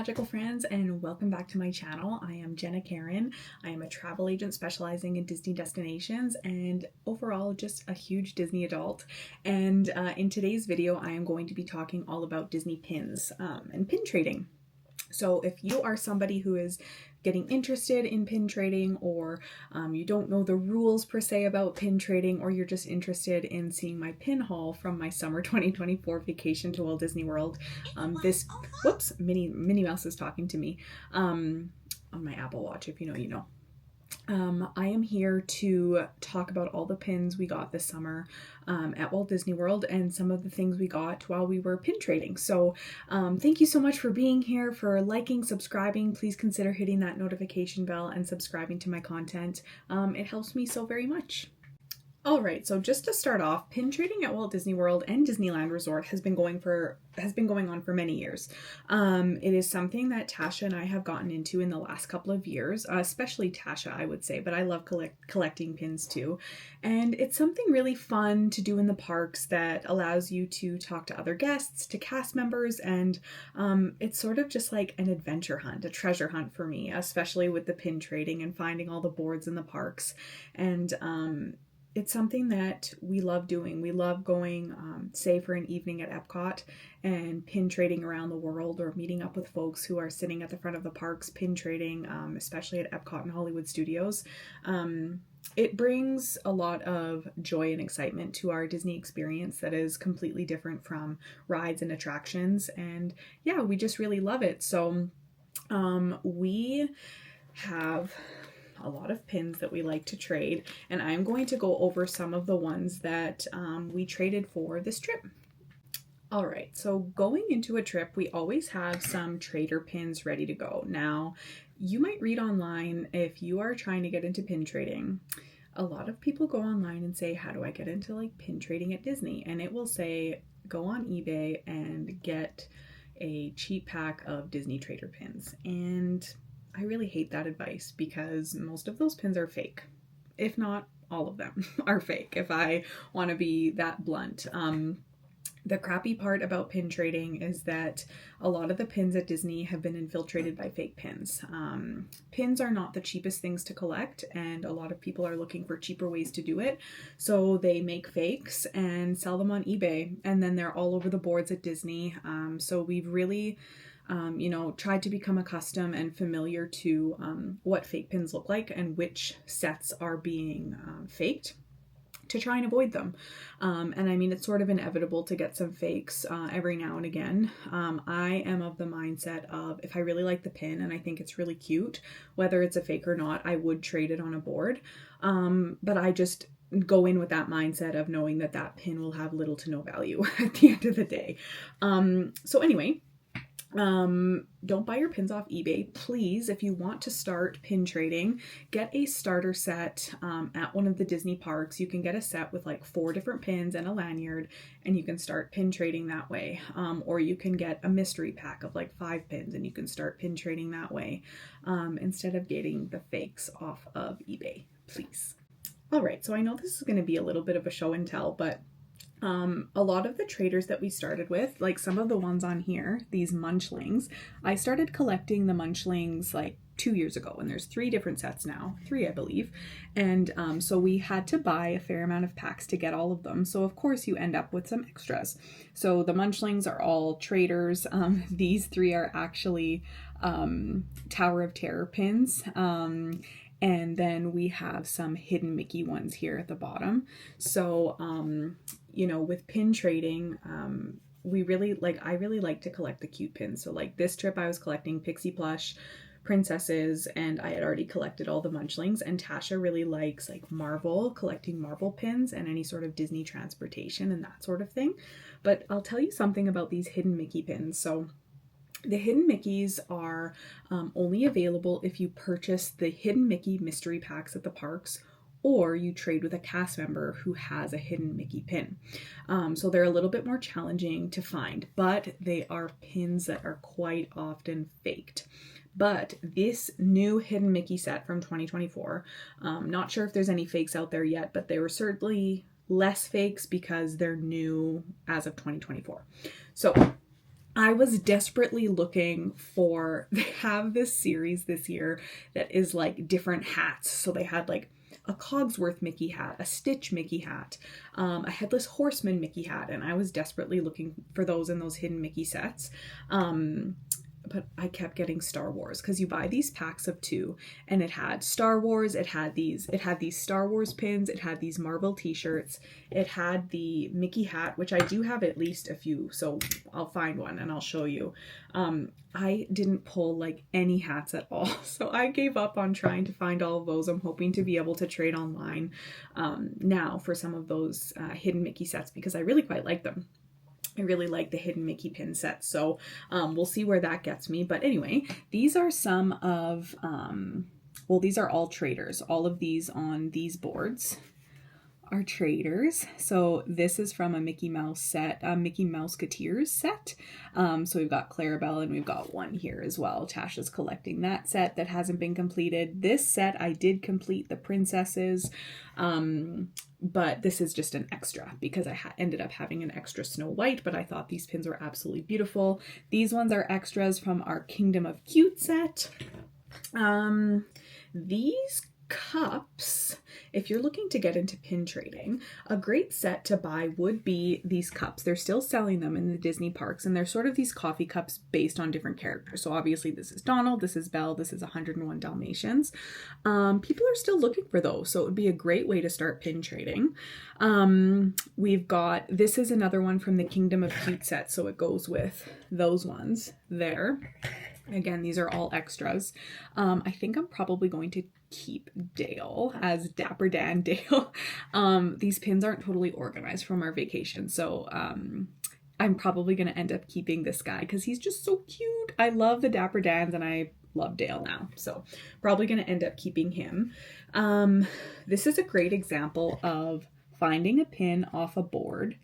magical friends, and welcome back to my channel. I am Jenna Karen. I am a travel agent specializing in Disney destinations and overall just a huge Disney adult. And in today's video, I am going to be talking all about Disney pins and pin trading. So if you are somebody who is getting interested in pin trading, or you don't know the rules per se about pin trading, or you're just interested in seeing my pin haul from my summer 2024 vacation to Walt Disney World, whoops, Minnie Mouse is talking to me on my Apple Watch. If you know, you know. I am here to talk about all the pins we got this summer at Walt Disney World and some of the things we got while we were pin trading. So thank you so much for being here, for liking, subscribing. Please consider hitting that notification bell and subscribing to my content. It helps me so very much. All right, so just to start off, pin trading at Walt Disney World and Disneyland Resort has been going on for many years. It is something that Tasha and I have gotten into in the last couple of years, especially Tasha, I would say, but I love collecting pins too. And it's something really fun to do in the parks that allows you to talk to other guests, to cast members, and it's sort of just like an adventure hunt, a treasure hunt for me, especially with the pin trading and finding all the boards in the parks. And it's something that we love doing. We love going, say, for an evening at Epcot and pin trading around the world, or meeting up with folks who are sitting at the front of the parks pin trading, especially at Epcot and Hollywood Studios. It brings a lot of joy and excitement to our Disney experience that is completely different from rides and attractions. And yeah, we just really love it. So we have a lot of pins that we like to trade, and I'm going to go over some of the ones that we traded for this trip. All right, so going into a trip, we always have some trader pins ready to go. Now, you might read online, if you are trying to get into pin trading, a lot of people go online and say, how do I get into like pin trading at Disney? And it will say, go on eBay and get a cheap pack of Disney trader pins. And I really hate that advice, because most of those pins are fake. If not, all of them are fake, if I want to be that blunt. The crappy part about pin trading is that a lot of the pins at Disney have been infiltrated by fake pins. Pins are not the cheapest things to collect, and a lot of people are looking for cheaper ways to do it. So they make fakes and sell them on eBay, and then they're all over the boards at Disney. So we've really tried to become accustomed and familiar to what fake pins look like and which sets are being faked, to try and avoid them. And I mean, it's sort of inevitable to get some fakes every now and again. I am of the mindset of, if I really like the pin and I think it's really cute, whether it's a fake or not, I would trade it on a board. But I just go in with that mindset of knowing that that pin will have little to no value at the end of the day. So anyway, don't buy your pins off eBay. Please, if you want to start pin trading, get a starter set at one of the Disney parks. You can get a set with like 4 different pins and a lanyard, and you can start pin trading that way. Or you can get a mystery pack of like 5 pins and you can start pin trading that way, instead of getting the fakes off of eBay, please. All right, so I know this is going to be a little bit of a show and tell, but a lot of the traders that we started with, like some of the ones on here, these munchlings, I started collecting the munchlings like 2 years ago, and there's 3 different sets now, 3 I believe. And so we had to buy a fair amount of packs to get all of them. So of course you end up with some extras. So the munchlings are all traders. These 3 are actually Tower of Terror pins. And then we have some hidden Mickey ones here at the bottom. So with pin trading, I really like to collect the cute pins. So like this trip I was collecting Pixie plush princesses, and I had already collected all the munchlings, and Tasha really likes like Marvel, collecting Marvel pins and any sort of Disney transportation and that sort of thing. But I'll tell you something about these hidden Mickey pins. So the hidden Mickeys are only available if you purchase the hidden Mickey mystery packs at the parks, or you trade with a cast member who has a hidden Mickey pin. So they're a little bit more challenging to find, but they are pins that are quite often faked. But this new hidden Mickey set from 2024, not sure if there's any fakes out there yet, but they were certainly less fakes because they're new as of 2024. So I was desperately looking for, they have this series this year that is like different hats. So they had like a Cogsworth Mickey hat, a Stitch Mickey hat, a Headless Horseman Mickey hat, and I was desperately looking for those in those hidden Mickey sets. But I kept getting Star Wars, because you buy these packs of 2, and it had Star Wars, it had these Star Wars pins, it had these Marvel t-shirts, it had the Mickey hat, which I do have at least a few, so I'll find one and I'll show you. I didn't pull like any hats at all, so I gave up on trying to find all of those. I'm hoping to be able to trade online now for some of those hidden Mickey sets, because I really quite like them. I really like the hidden Mickey pin set, so we'll see where that gets me. But anyway, these are some of, well, these are all traders. All of these on these boards are traders. So this is from a Mickey Mouse set, a Mickey Mouseketeers set. So we've got Clarabelle, and we've got one here as well. Tasha's collecting that set that hasn't been completed. This set I did complete the princesses, but this is just an extra because I ended up having an extra Snow White, but I thought these pins were absolutely beautiful. These ones are extras from our Kingdom of Cute set. These cups, if you're looking to get into pin trading, a great set to buy would be these cups. They're still selling them in the Disney parks, and they're sort of these coffee cups based on different characters. So obviously this is Donald, this is Belle, this is 101 Dalmatians. People are still looking for those, so it would be a great way to start pin trading. We've got, this is another one from the Kingdom of Cute set, so it goes with those ones there. Again, these are all extras. I think I'm probably going to keep Dale as Dapper Dan Dale. These pins aren't totally organized from our vacation, so I'm probably going to end up keeping this guy because he's just so cute. I love the Dapper Dans, and I love Dale now, so probably going to end up keeping him. This is a great example of finding a pin off a board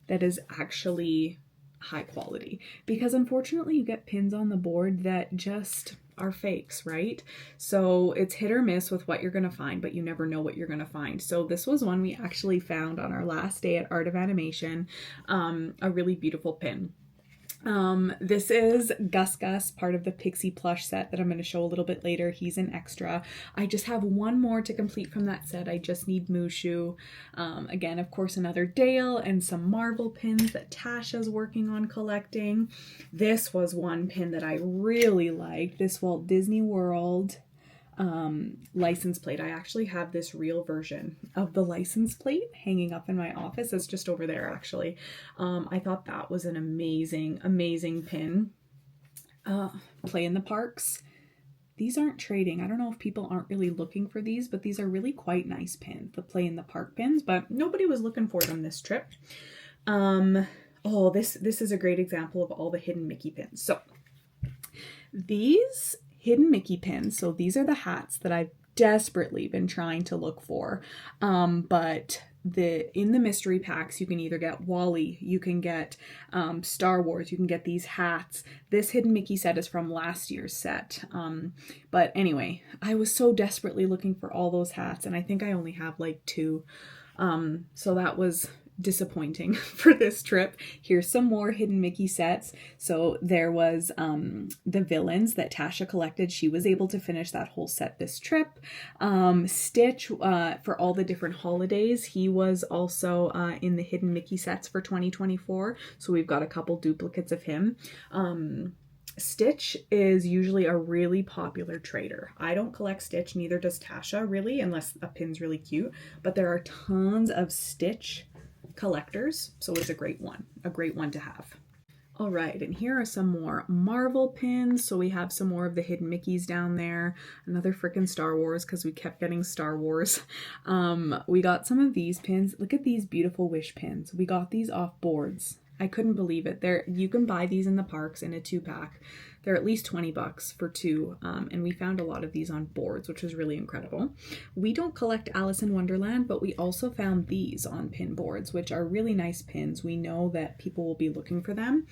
that is actually high quality, because unfortunately you get pins on the board that just are fakes, right? So it's hit or miss with what you're going to find, but you never know what you're going to find. So this was one we actually found on our last day at Art of Animation, a really beautiful pin. This is Gus Gus, part of the Pixie plush set that I'm going to show a little bit later. He's an extra. I just have one more to complete from that set. I just need Mushu. Again, of course, another Dale and some Marvel pins that Tasha's working on collecting. This was one pin that I really liked. This Walt Disney World license plate. I actually have this real version of the license plate hanging up in my office. It's just over there, actually. I thought that was an amazing, amazing pin. Play in the Parks. These aren't trading. I don't know if people aren't really looking for these, but these are really quite nice pins, the Play in the Park pins, but nobody was looking for them this trip. Oh, this is a great example of all the hidden Mickey pins. So these hidden Mickey pins, so these are the hats that I've desperately been trying to look for, but in the mystery packs you can either get Wally, you can get Star Wars, you can get these hats. This hidden Mickey set is from last year's set, but anyway, I was so desperately looking for all those hats, and I think I only have like 2, so that was disappointing for this trip. Here's some more hidden Mickey sets. So there was the villains that Tasha collected. She was able to finish that whole set this trip. Stitch, for all the different holidays, he was also in the hidden Mickey sets for 2024. So we've got a couple duplicates of him. Stitch is usually a really popular trader. I don't collect Stitch, neither does Tasha really, unless a pin's really cute, but there are tons of Stitch collectors, so it's a great one to have. All right, and here are some more Marvel pins. So we have some more of the hidden Mickeys down there, another freaking Star Wars because we kept getting Star Wars. We got some of these pins. Look at these beautiful Wish pins. We got these off boards. I couldn't believe it. You can buy these in the parks in a 2-pack. They're at least $20 for 2, and we found a lot of these on boards, which was really incredible. We don't collect Alice in Wonderland, but we also found these on pin boards, which are really nice pins. We know that people will be looking for them,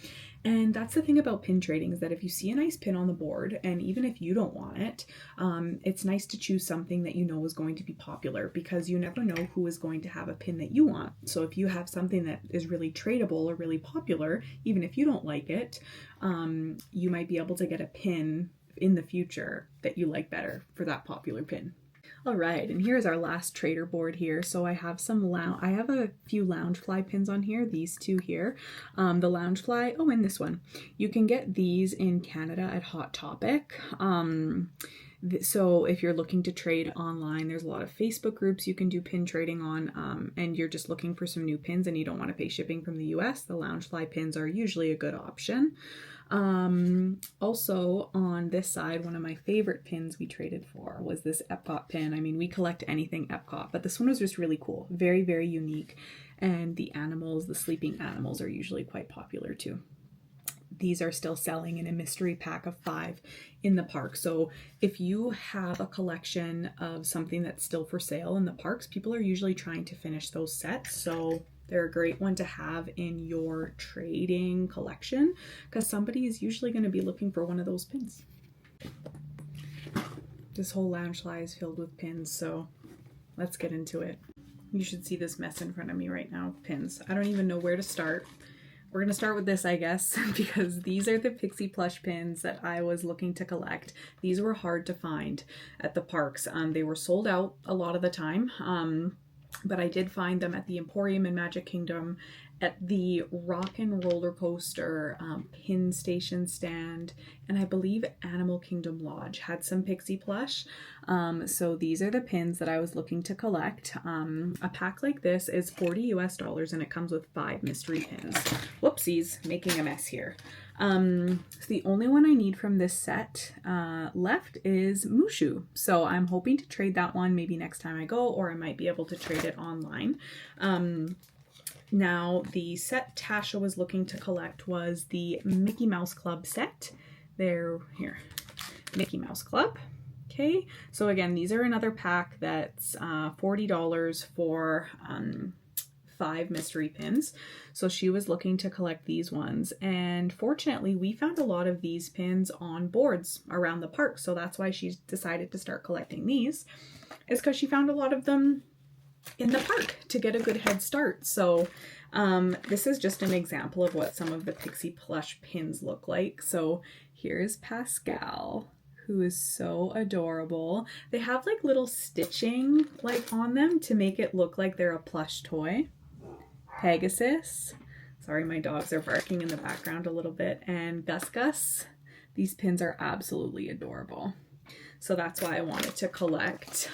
And that's the thing about pin trading, is that if you see a nice pin on the board, and even if you don't want it, it's nice to choose something that you know is going to be popular, because you never know who is going to have a pin that you want. So if you have something that is really tradable or really popular, even if you don't like it, you might be able to get a pin in the future that you like better for that popular pin. All right, and here's our last trader board here. So I have a few Loungefly pins on here, these two here. The Loungefly, oh, and this one. You can get these in Canada at Hot Topic. So if you're looking to trade online, there's a lot of Facebook groups you can do pin trading on, and you're just looking for some new pins and you don't want to pay shipping from the US, the Loungefly pins are usually a good option. Also on this side, one of my favorite pins we traded for was this Epcot pin. I mean, we collect anything Epcot, but this one was just really cool. Very, very unique. And the animals, the sleeping animals, are usually quite popular too. These are still selling in a mystery pack of 5 in the park. So if you have a collection of something that's still for sale in the parks, people are usually trying to finish those sets. So they're a great one to have in your trading collection, because somebody is usually going to be looking for one of those pins. This whole Loungefly is filled with pins, so let's get into it. You should see this mess in front of me right now, pins. I don't even know where to start. We're going to start with this, I guess, because these are the Pixie plush pins that I was looking to collect. These were hard to find at the parks. They were sold out a lot of the time. But I did find them at the Emporium in Magic Kingdom, at the Rock and Roller Coaster pin station stand, and I believe Animal Kingdom Lodge had some Pixie plush. So these are the pins that I was looking to collect. A pack like this is $40 US, and it comes with 5 mystery pins. Whoopsies, making a mess here. So the only one I need from this set left is Mushu. So I'm hoping to trade that one maybe next time I go, or I might be able to trade it online. Now the set Tasha was looking to collect was the Mickey Mouse Club set. They're here, Mickey Mouse Club. Okay, so again, these are another pack that's $40 for 5 mystery pins. So she was looking to collect these ones, and fortunately we found a lot of these pins on boards around the park, so that's why she decided to start collecting these, is because she found a lot of them in the park to get a good head start. So this is just an example of what some of the Pixie plush pins look like. So here's Pascal, who is so adorable. They have like little stitching like on them to make it look like they're a plush toy. Pegasus, sorry, my dogs are barking in the background a little bit, and Gus Gus. These pins are absolutely adorable. So that's why I wanted to collect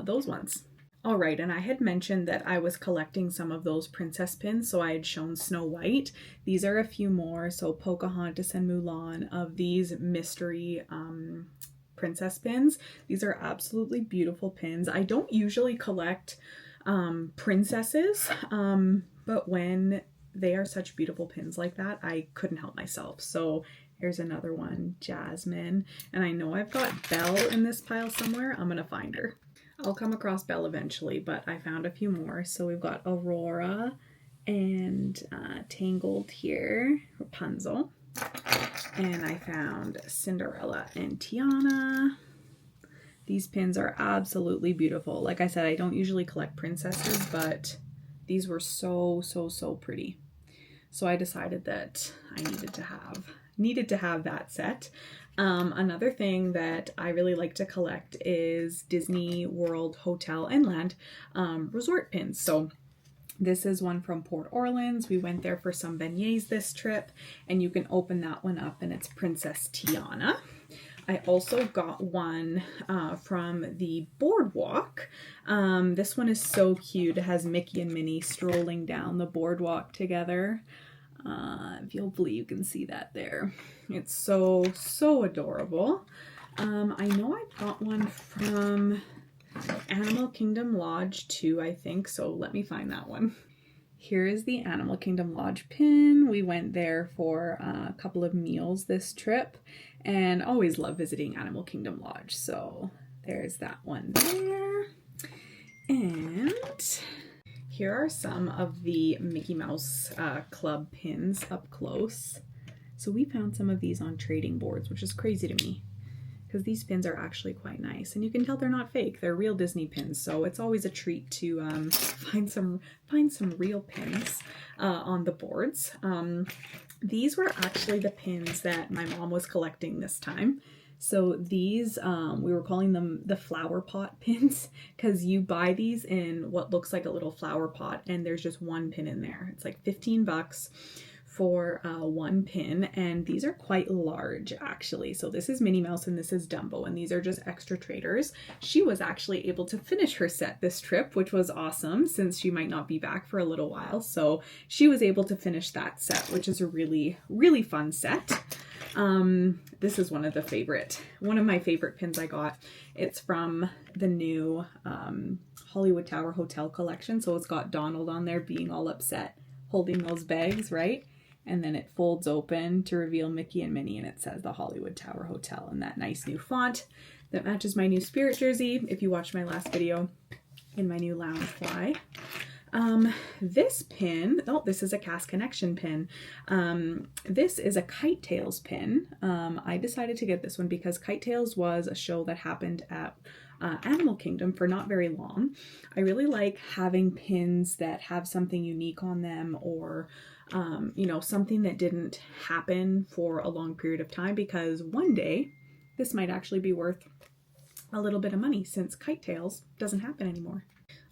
those ones. All right, and I had mentioned that I was collecting some of those princess pins, so I had shown Snow White. These are a few more, so Pocahontas and Mulan, of these mystery princess pins. These are absolutely beautiful pins. I don't usually collect princesses, but when they are such beautiful pins like that, I couldn't help myself. So here's another one, Jasmine, and I know I've got Belle in this pile somewhere. I'm gonna find her. I'll come across Belle eventually, but I found a few more. So we've got Aurora and Tangled here, Rapunzel. And I found Cinderella and Tiana. These pins are absolutely beautiful. Like I said, I don't usually collect princesses, but these were so pretty. So I decided that I needed to have that set. Another thing that I really like to collect is Disney World Hotel and Land resort pins. So this is one from Port Orleans. We went there for some beignets this trip, and you can open that one up, and it's Princess Tiana. I also got one from the boardwalk. This one is so cute. It has Mickey and Minnie strolling down the boardwalk together. If you'll believe, you can see that there. It's so adorable. I know I got one from Animal Kingdom Lodge too, I think, so let me find that one. Here is the Animal Kingdom Lodge pin. We went there for a couple of meals this trip, and always love visiting Animal Kingdom Lodge. So there's that one there. And here are some of the Mickey Mouse Club pins up close. So we found some of these on trading boards, which is crazy to me because these pins are actually quite nice, and you can tell they're not fake. They're real Disney pins, so it's always a treat to find some real pins on the boards. These were actually the pins that my mom was collecting this time. So these, we were calling them the flower pot pins because you buy these in what looks like a little flower pot and there's just one pin in there. It's like 15 bucks for one pin, and these are quite large actually. So this is Minnie Mouse and this is Dumbo, and these are just extra traders. She was actually able to finish her set this trip, which was awesome since she might not be back for a little while. So she was able to finish that set, which is a really, really fun set. This is one of my favorite pins I got. It's from the new Hollywood Tower Hotel collection. So it's got Donald on there being all upset, holding those bags, right? And then it folds open to reveal Mickey and Minnie, and it says the Hollywood Tower Hotel in that nice new font that matches my new Spirit jersey, if you watched my last video, in my new lounge fly. This pin, this is a Cast Connection pin. This is a Kite Tails pin. I decided to get this one because Kite Tails was a show that happened at Animal Kingdom for not very long. I really like having pins that have something unique on them, or you know, something that didn't happen for a long period of time, because one day this might actually be worth a little bit of money since Kite Tails doesn't happen anymore.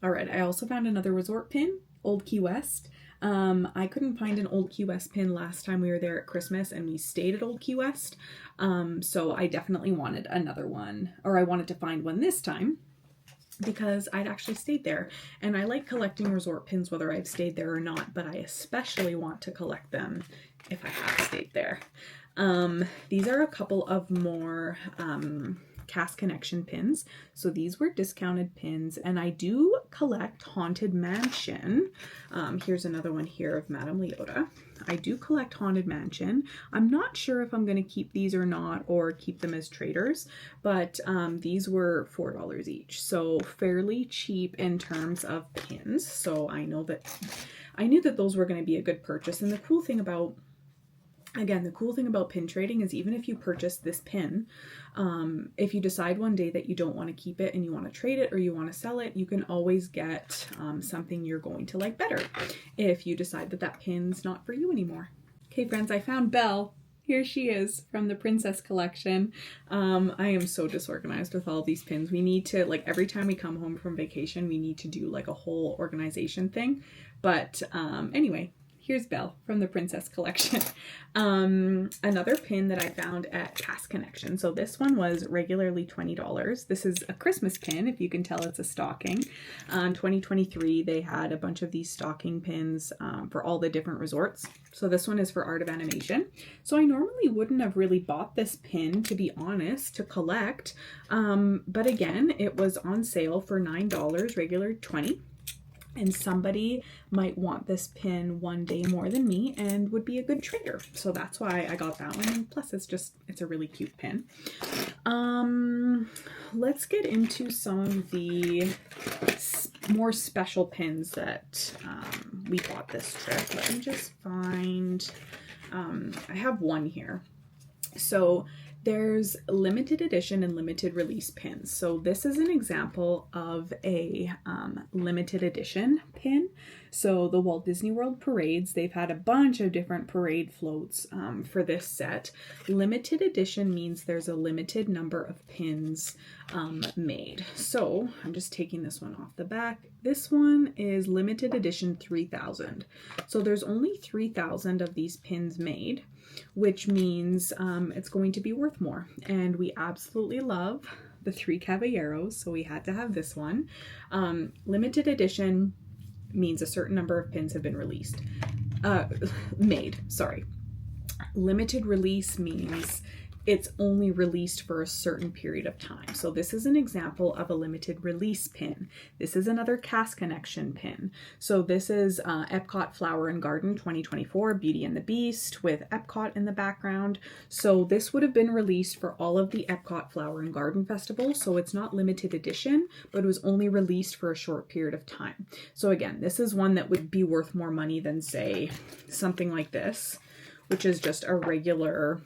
All right, I also found another resort pin, Old Key West. I couldn't find an Old Key West pin last time we were there at Christmas and we stayed at Old Key West. So I definitely wanted another one, or I wanted to find one this time because I'd actually stayed there. And I like collecting resort pins whether I've stayed there or not, but I especially want to collect them if I have stayed there. These are a couple of more Cast Connection pins. So these were discounted pins, and I do collect Haunted Mansion. Here's another one here of Madame Leota. I do collect Haunted Mansion. I'm not sure if I'm going to keep these or not, or keep them as traders, but these were $4 each, so fairly cheap in terms of pins. So I knew that those were going to be a good purchase. And the cool thing about pin trading is even if you purchase this pin, if you decide one day that you don't want to keep it and you want to trade it or you want to sell it, you can always get something you're going to like better if you decide that that pin's not for you anymore. Okay, friends, I found Belle. Here she is from the Princess Collection. I am so disorganized with all these pins. We need to, like, every time we come home from vacation, we need to do like a whole organization thing. But anyway, here's Belle from the Princess Collection. Another pin that I found at Cast Connection. So this one was regularly $20. This is a Christmas pin, if you can tell it's a stocking. In 2023, they had a bunch of these stocking pins for all the different resorts. So this one is for Art of Animation. So I normally wouldn't have really bought this pin, to be honest, to collect. But again, it was on sale for $9, regular $20. And somebody might want this pin one day more than me and would be a good trader. So that's why I got that one. And plus it's a really cute pin. Let's get into some of the more special pins that we bought this trip. Let me just find, I have one here. So there's limited edition and limited release pins. So this is an example of a limited edition pin. So the Walt Disney World parades, they've had a bunch of different parade floats for this set. Limited edition means there's a limited number of pins made. So I'm just taking this one off the back. This one is limited edition 3000. So there's only 3000 of these pins made, which means it's going to be worth more. And we absolutely love the 3 Caballeros, so we had to have this one. Limited edition means a certain number of pins have been made. Limited release means it's only released for a certain period of time. So this is an example of a limited release pin. This is another Cast Connection pin. So this is Epcot Flower and Garden 2024, Beauty and the Beast with Epcot in the background. So this would have been released for all of the Epcot Flower and Garden Festival. So it's not limited edition, but it was only released for a short period of time. So again, this is one that would be worth more money than, say, something like this, which is just a regular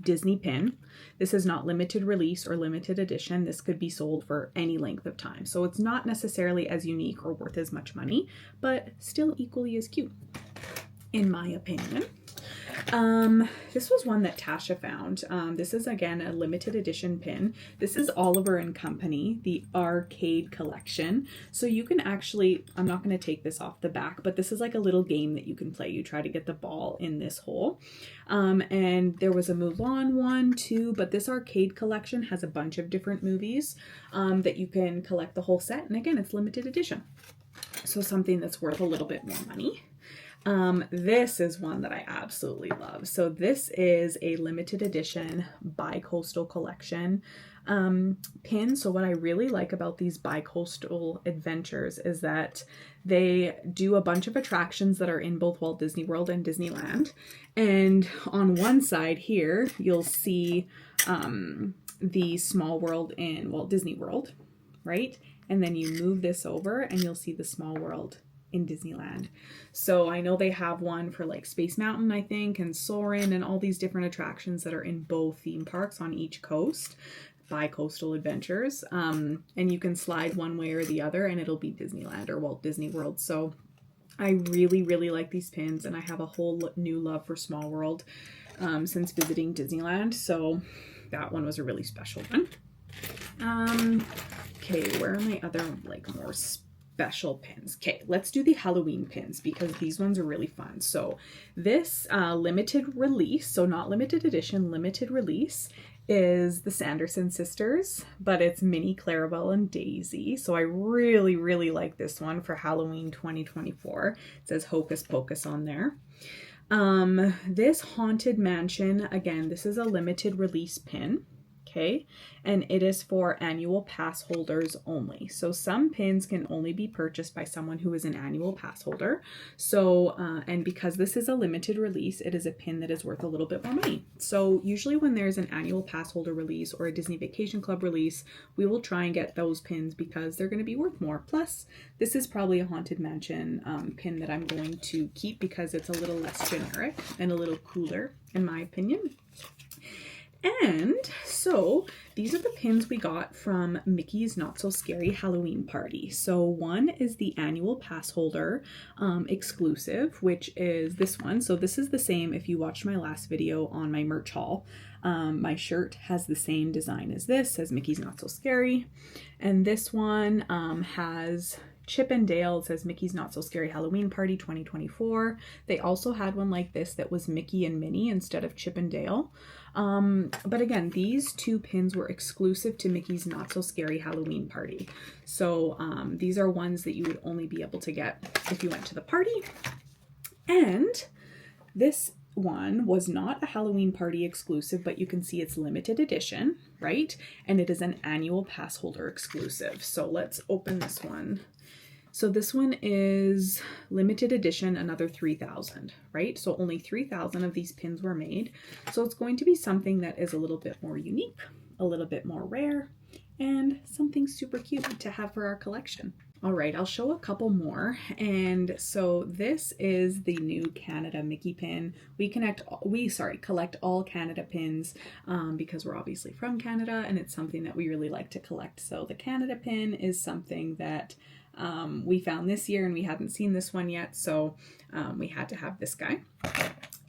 Disney pin. This is not limited release or limited edition. This could be sold for any length of time. So it's not necessarily as unique or worth as much money, but still equally as cute, in my opinion. This was one that Tasha found. This is again a limited edition pin. This is Oliver and Company, the arcade collection. So you can actually, I'm not going to take this off the back, but this is like a little game that you can play. You try to get the ball in this hole. And there was a Mulan one too, but this arcade collection has a bunch of different movies that you can collect the whole set. And again, it's limited edition. So something that's worth a little bit more money. This is one that I absolutely love. So this is a limited edition bi-coastal collection pin. So what I really like about these bi-coastal adventures is that they do a bunch of attractions that are in both Walt Disney World and Disneyland. And on one side here, you'll see the Small World in Walt Disney World, right? And then you move this over and you'll see the Small World in Disneyland. So I know they have one for like Space Mountain, I think, and Soarin' and all these different attractions that are in both theme parks on each coast, bi-coastal adventures. And you can slide one way or the other and it'll be Disneyland or Walt Disney World. So I really, really like these pins, and I have a whole new love for Small World since visiting Disneyland. So that one was a really special one. Okay, where are my other like more special pins? Okay, let's do the Halloween pins because these ones are really fun. So this limited release, so not limited edition, limited release, is the Sanderson sisters, but it's Minnie, Clarabelle, and Daisy. So I really, really like this one for Halloween 2024. It says Hocus Pocus on there. This Haunted Mansion, again, this is a limited release pin. Okay, and it is for annual pass holders only. So some pins can only be purchased by someone who is an annual pass holder. So, and because this is a limited release, it is a pin that is worth a little bit more money. So usually when there's an annual pass holder release or a Disney Vacation Club release, we will try and get those pins because they're going to be worth more. Plus, this is probably a Haunted Mansion pin that I'm going to keep because it's a little less generic and a little cooler, in my opinion. And so these are the pins we got from Mickey's Not So Scary Halloween Party. So one is the annual pass holder exclusive, which is this one. So this is the same if you watched my last video on my merch haul. My shirt has the same design as this, says Mickey's Not So Scary. And this one has Chip and Dale. It says Mickey's Not So Scary Halloween Party 2024. They also had one like this that was Mickey and Minnie instead of Chip and Dale. But again, these two pins were exclusive to Mickey's Not So Scary Halloween Party. So these are ones that you would only be able to get if you went to the party. And this one was not a Halloween Party exclusive, but you can see it's limited edition, right? And it is an annual pass holder exclusive. So let's open this one. So this one is limited edition, another 3,000, right? So only 3,000 of these pins were made. So it's going to be something that is a little bit more unique, a little bit more rare, and something super cute to have for our collection. All right, I'll show a couple more. And so this is the new Canada Mickey pin. We collect all Canada pins because we're obviously from Canada and it's something that we really like to collect. So the Canada pin is something that we found this year and we hadn't seen this one yet. So we had to have this guy.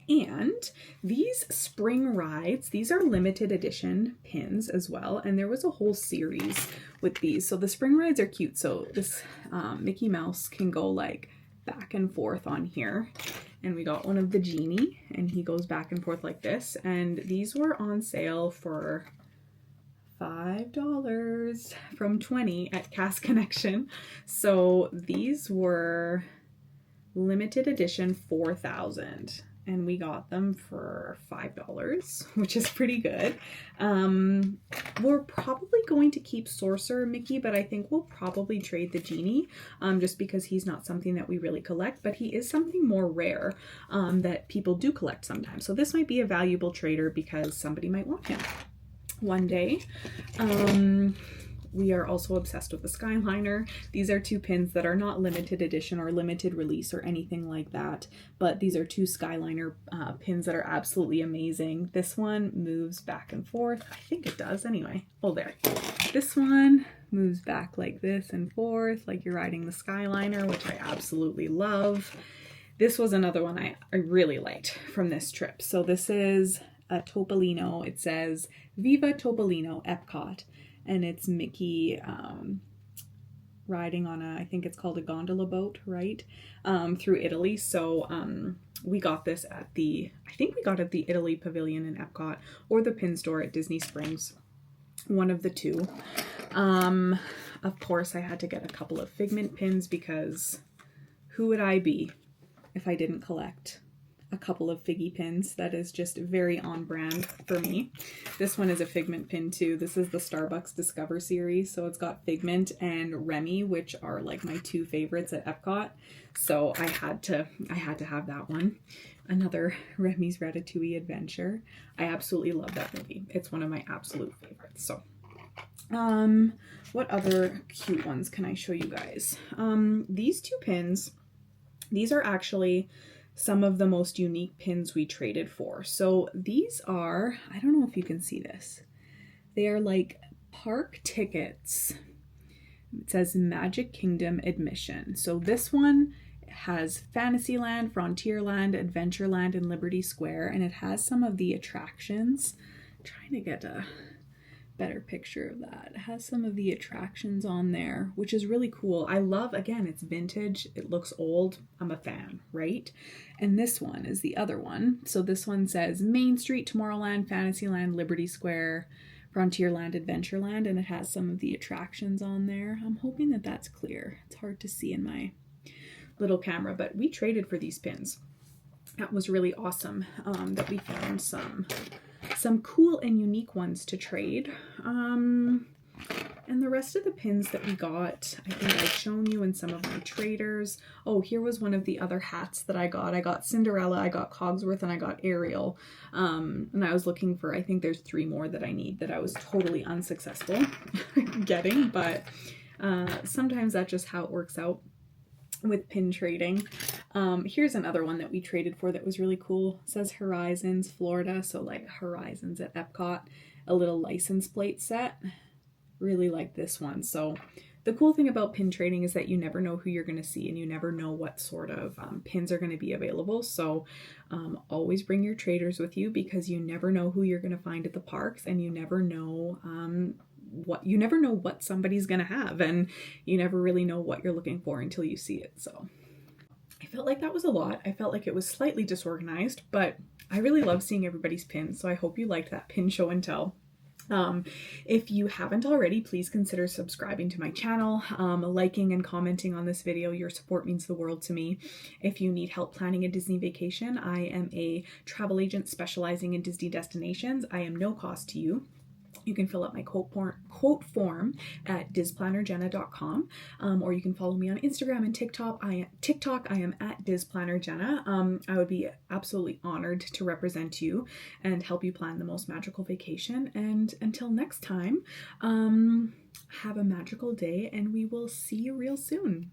And these spring rides, these are limited edition pins as well. And there was a whole series with these. So the spring rides are cute. So this Mickey Mouse can go like back and forth on here. And we got one of the genie and he goes back and forth like this. And these were on sale for $5 from $20 at Cast Connection. So these were limited edition 4,000. And we got them for $5, which is pretty good. We're probably going to keep Sorcerer Mickey, but I think we'll probably trade the Genie just because he's not something that we really collect, but he is something more rare that people do collect sometimes. So this might be a valuable trader because somebody might want him one day. we are also obsessed with the Skyliner. These are two pins that are not limited edition or limited release or anything like that, but these are two Skyliner pins that are absolutely amazing. This one moves back and forth. I think it does anyway. Oh, there. This one moves back like this and forth, like you're riding the Skyliner, which I absolutely love. This was another one I really liked from this trip. So this is a Topolino. It says Viva Topolino Epcot, and it's Mickey riding on a, I think it's called a gondola boat, right? Through Italy. So we got this at the, I think we got it at the Italy Pavilion in Epcot or the pin store at Disney Springs. One of the two. Of course, I had to get a couple of Figment pins because who would I be if I didn't collect a couple of Figgy pins? That is just very on brand for me. This one is a Figment pin too. This is the Starbucks Discover series. So it's got Figment and Remy, which are like my two favorites at Epcot. So I had to have that one. Another Remy's Ratatouille Adventure. I absolutely love that movie. It's one of my absolute favorites. So what other cute ones can I show you guys? These two pins, these are actually some of the most unique pins we traded for. So these are, I don't know if you can see this. They are like park tickets. It says Magic Kingdom admission. So this one has Fantasyland, Frontierland, Adventureland, and Liberty Square, and it has some of the attractions. I'm trying to get a better picture of that. It has some of the attractions on there, which is really cool. I love, again, it's vintage, it looks old. I'm a fan, right? And this one is the other one. So this one says Main Street, Tomorrowland, Fantasyland, Liberty Square, Frontierland, Adventureland, and it has some of the attractions on there. I'm hoping that that's clear. It's hard to see in my little camera, but we traded for these pins. That was really awesome that we found some cool and unique ones to trade. And the rest of the pins that we got, I think I've shown you in some of my traders. Oh, here was one of the other hats that I got. I got Cinderella, I got Cogsworth, and I got Ariel. And I was looking for, I think there's 3 more that I need that I was totally unsuccessful getting, but sometimes that's just how it works out with pin trading. Here's another one that we traded for that was really cool. It says Horizons Florida, so like Horizons at Epcot, a little license plate set. Really like this one. So the cool thing about pin trading is that you never know who you're going to see and you never know what sort of pins are going to be available. So always bring your traders with you because you never know who you're going to find at the parks, and you never know what somebody's gonna have, and you never really know what you're looking for until you see it. So I felt like that was a lot. I felt like it was slightly disorganized, but I really love seeing everybody's pins, so I hope you liked that pin show and tell. If you haven't already, please consider subscribing to my channel, liking and commenting on this video. Your support means the world to me. If you need help planning a Disney vacation, I am a travel agent specializing in Disney destinations. I am no cost to you. You can fill out my quote form at displannerjenna.com, or you can follow me on Instagram and TikTok. I am at displannerjenna. I would be absolutely honored to represent you and help you plan the most magical vacation. And until next time, have a magical day, and we will see you real soon.